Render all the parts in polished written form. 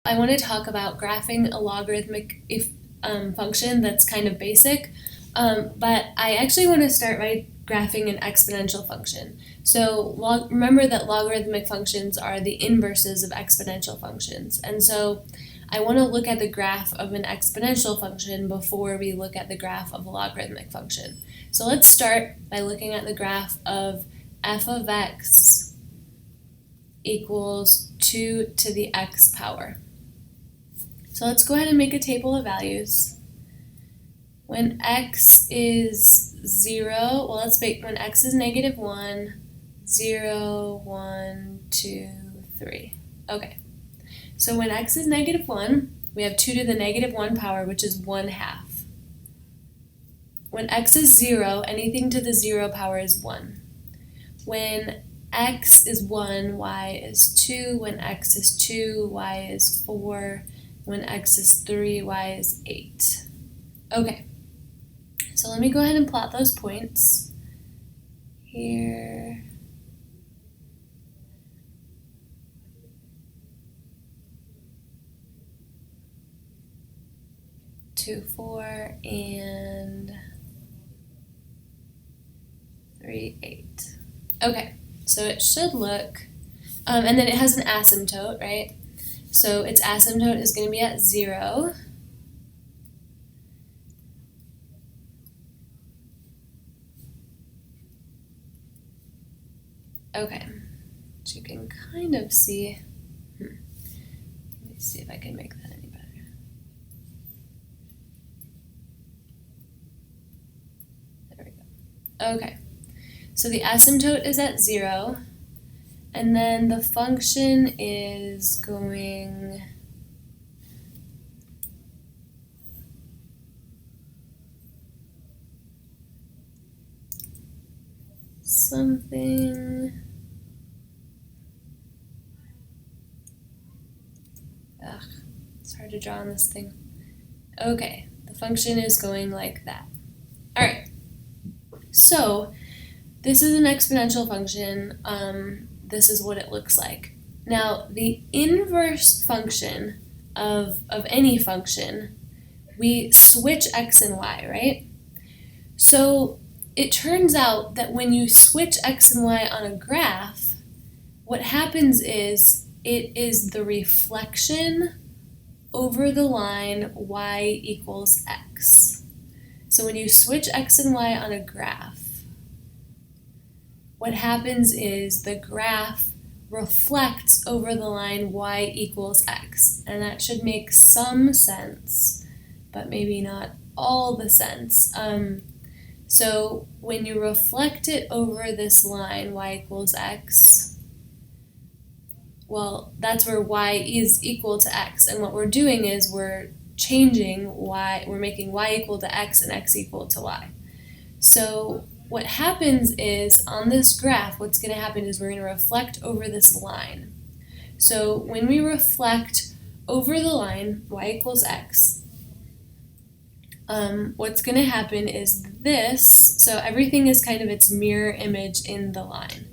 I want to talk about graphing a logarithmic function that's kind of basic, but I actually want to start by graphing an exponential function. So remember that logarithmic functions are the inverses of exponential functions, and so I want to look at the graph of an exponential function before we look at the graph of a logarithmic function. So let's start by looking at the graph of f of x equals 2 to the x power. So let's go ahead and make a table of values. When x is 0, well, let's make when x is negative 1, 0, 1, 2, 3. Okay, so when x is negative 1, we have 2 to the negative 1 power, which is 1/2. When x is 0, anything to the 0 power is 1. When x is 1, y is 2. When x is 2, y is 4. When x is 3, y is 8. Okay, so let me go ahead and plot those points. Here. Two, 4, and 3, 8. Okay, so it should look, and then it has an asymptote, right? So its asymptote is going to be at 0. Okay, so you can kind of see. Let me see if I can make that any better. There we go. Okay, so the asymptote is at 0. And then the function is going something. Ugh, it's hard to draw on this thing. Okay, the function is going like that. All right, so this is an exponential function. This is what it looks like. Now, the inverse function of any function, we switch x and y, right? So it turns out that when you switch x and y on a graph, what happens is it is the reflection over the line y equals x. So when you switch x and y on a graph, what happens is the graph reflects over the line y equals x, and that should make some sense, but maybe not all the sense. So when you reflect it over this line, y equals x, well, that's where y is equal to x, and what we're doing is we're changing y, we're making y equal to x and x equal to y. So what happens is, on this graph, what's going to happen is we're going to reflect over this line. So when we reflect over the line, y equals x, what's going to happen is this, so everything is kind of its mirror image in the line.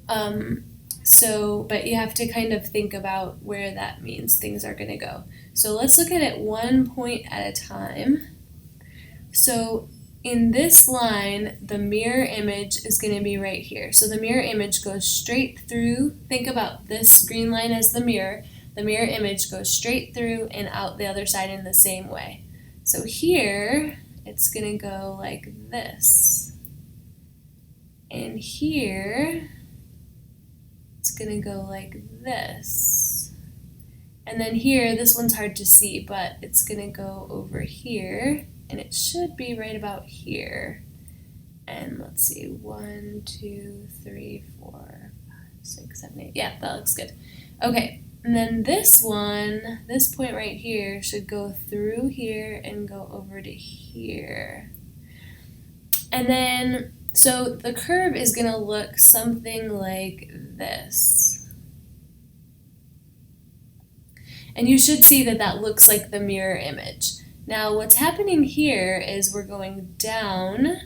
But you have to kind of think about where that means things are going to go. So let's look at it one point at a time. So in this line, the mirror image is going to be right here. So the mirror image goes straight through. Think about this green line as the mirror. The mirror image goes straight through and out the other side in the same way. So here, it's going to go like this. And here, it's going to go like this. And then here, this one's hard to see, but it's going to go over here. And it should be right about here. And let's see, 1, 2, 3, 4, 5, 6, 7, 8. Yeah, that looks good. Okay, and then this one, this point right here, should go through here and go over to here. And then, so the curve is going to look something like this. And you should see that that looks like the mirror image. Now, what's happening here is we're going down,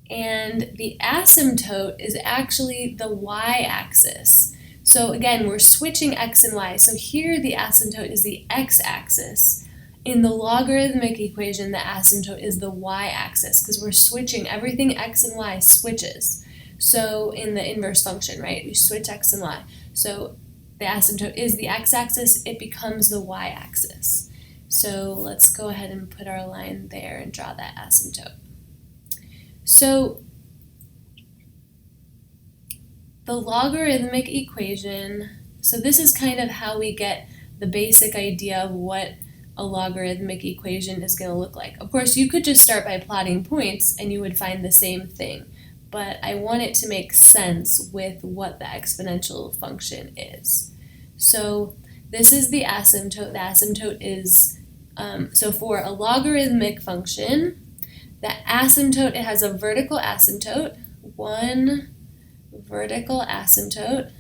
and the asymptote is actually the y-axis. So again, we're switching x and y. So here the asymptote is the x-axis. In the logarithmic equation, the asymptote is the y-axis because we're switching. Everything x and y switches. So in the inverse function, right, we switch x and y. So the asymptote is the x-axis, it becomes the y-axis. So let's go ahead and put our line there and draw that asymptote. So the logarithmic equation, so this is kind of how we get the basic idea of what a logarithmic equation is going to look like. Of course, you could just start by plotting points and you would find the same thing, but I want it to make sense with what the exponential function is. So this is the asymptote. The asymptote is, so for a logarithmic function, the asymptote, it has a vertical asymptote, one vertical asymptote,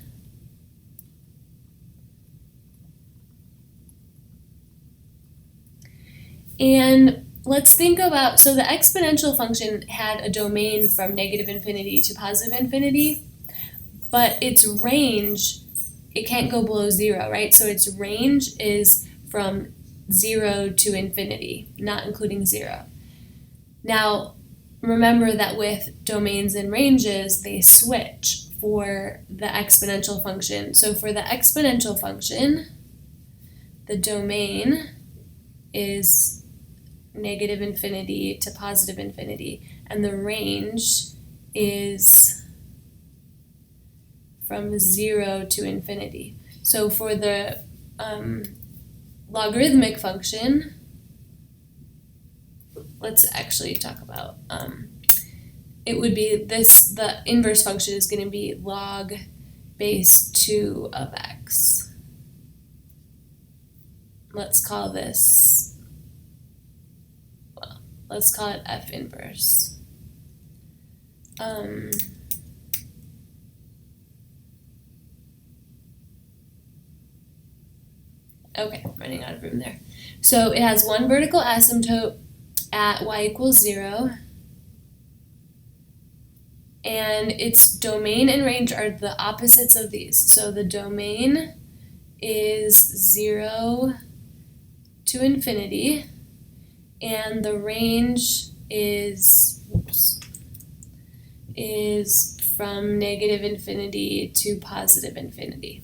and let's think about, so the exponential function had a domain from negative infinity to positive infinity, but its range, it can't go below 0, right? So its range is from 0 to infinity, not including 0. Now, remember that with domains and ranges, they switch for the exponential function. So for the exponential function, the domain is negative infinity to positive infinity, and the range is from 0 to infinity. So for the logarithmic function, let's actually talk about, it would be this, the inverse function is going to be log base 2 of x. Let's call this, well, let's call it f inverse. Okay, running out of room there. So it has one vertical asymptote at y equals 0, and its domain and range are the opposites of these. So the domain is 0 to infinity, and the range is, is from negative infinity to positive infinity.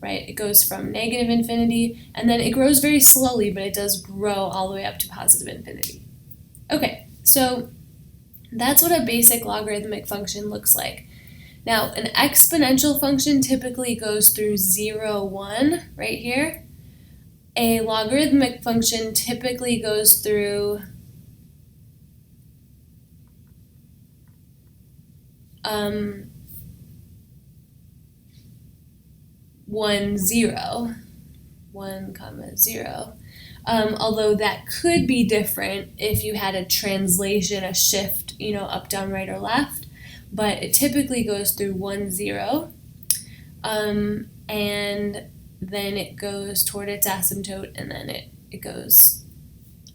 Right? It goes from negative infinity, and then it grows very slowly, but it does grow all the way up to positive infinity. Okay, so that's what a basic logarithmic function looks like. Now, an exponential function typically goes through 0, 1, right here. A logarithmic function typically goes through 1, 0, 1, 0. Although that could be different if you had a translation, a shift, you know, up, down, right, or left. But it typically goes through 1, 0. And then it goes toward its asymptote, and then it goes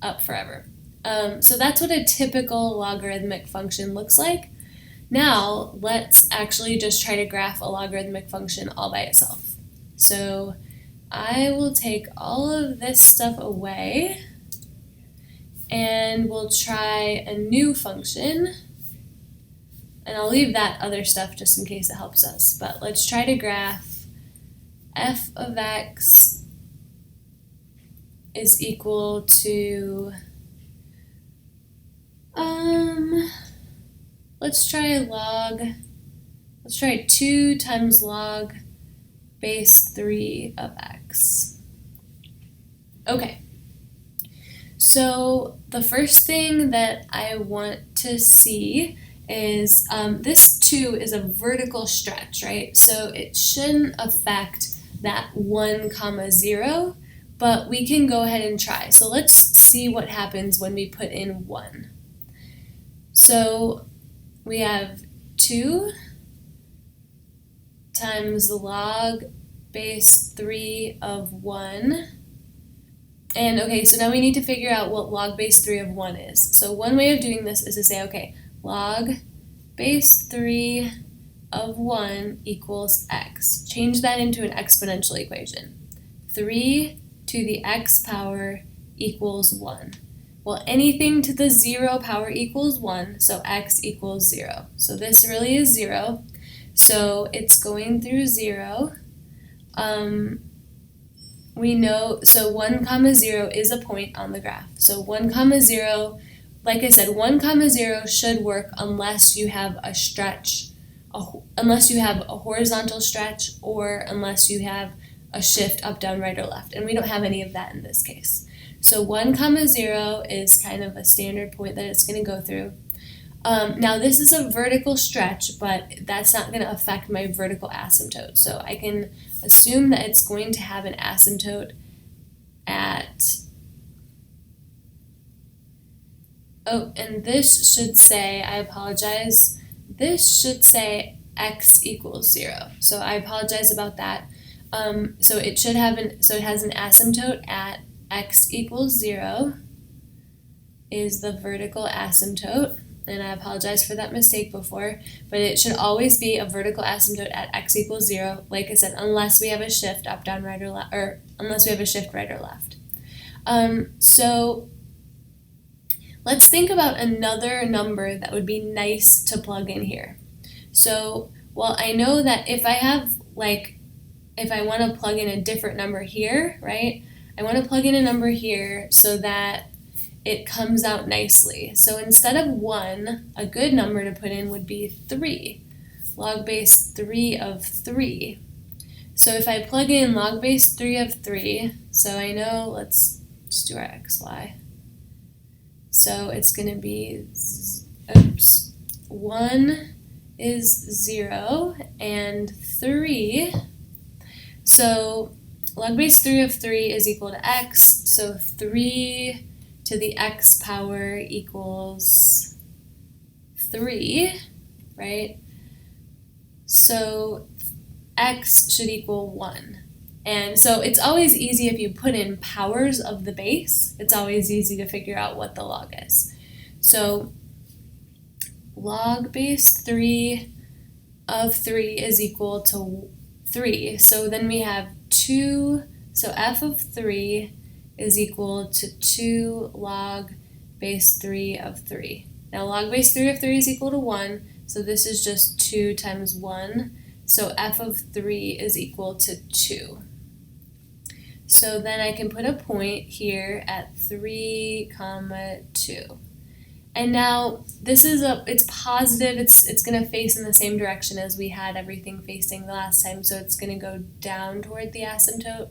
up forever. So that's what a typical logarithmic function looks like. Now, let's actually just try to graph a logarithmic function all by itself. So I will take all of this stuff away, and we'll try a new function, and I'll leave that other stuff just in case it helps us. But let's try to graph f of x is equal to, let's try 2 times log base 3 of x. Okay, so the first thing that I want to see is this 2 is a vertical stretch, right? So it shouldn't affect that 1, 0, but we can go ahead and try. So let's see what happens when we put in 1. So we have 2 times log base 3 of 1. And okay, so now we need to figure out what log base 3 of 1 is. So one way of doing this is to say, okay, log base 3 of 1 equals x. Change that into an exponential equation. 3 to the x power equals 1. Well, anything to the 0 power equals 1, so x equals 0. So this really is 0. So it's going through 0. We know, so 1 comma 0 is a point on the graph. So 1 comma 0, like I said, 1 comma 0 should work unless you have a stretch, unless you have a horizontal stretch, or unless you have a shift up, down, right, or left. And we don't have any of that in this case. So 1 comma 0 is kind of a standard point that it's going to go through. Now this is a vertical stretch, but that's not going to affect my vertical asymptote. So I can assume that it's going to have an asymptote at, oh, and this should say, I apologize, this should say x equals 0. So I apologize about that. So it should have so it has an asymptote at x equals 0 is the vertical asymptote. And I apologize for that mistake before, but it should always be a vertical asymptote at x equals 0, like I said, unless we have a shift up, down, right, or left, or unless we have a shift right or left. So let's think about another number that would be nice to plug in here. So, well, I know that if I have, like, if I want to plug in a different number here, right, I want to plug in a number here so that it comes out nicely. So instead of 1, a good number to put in would be 3, log base 3 of 3. So if I plug in log base 3 of 3, so I know, let's just do our xy. So it's going to be, 1 is 0 and 3. So log base 3 of 3 is equal to x, so 3 to the x power equals 3, right? So x should equal 1. And so it's always easy if you put in powers of the base, it's always easy to figure out what the log is. So log base 3 of 3 is equal to 3. So then we have 2, so f of 3 is equal to 2 log base 3 of 3. Now log base 3 of 3 is equal to 1, so this is just 2 times 1. So f of 3 is equal to 2. So then I can put a point here at 3, 2. And now this is it's positive, it's going to face in the same direction as we had everything facing the last time, so it's going to go down toward the asymptote.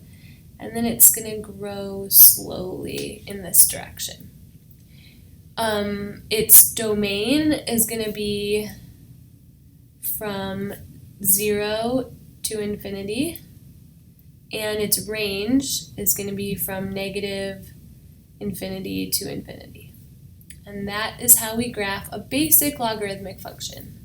And then it's going to grow slowly in this direction. Its domain is going to be from 0 to infinity, and its range is going to be from negative infinity to infinity. And that is how we graph a basic logarithmic function.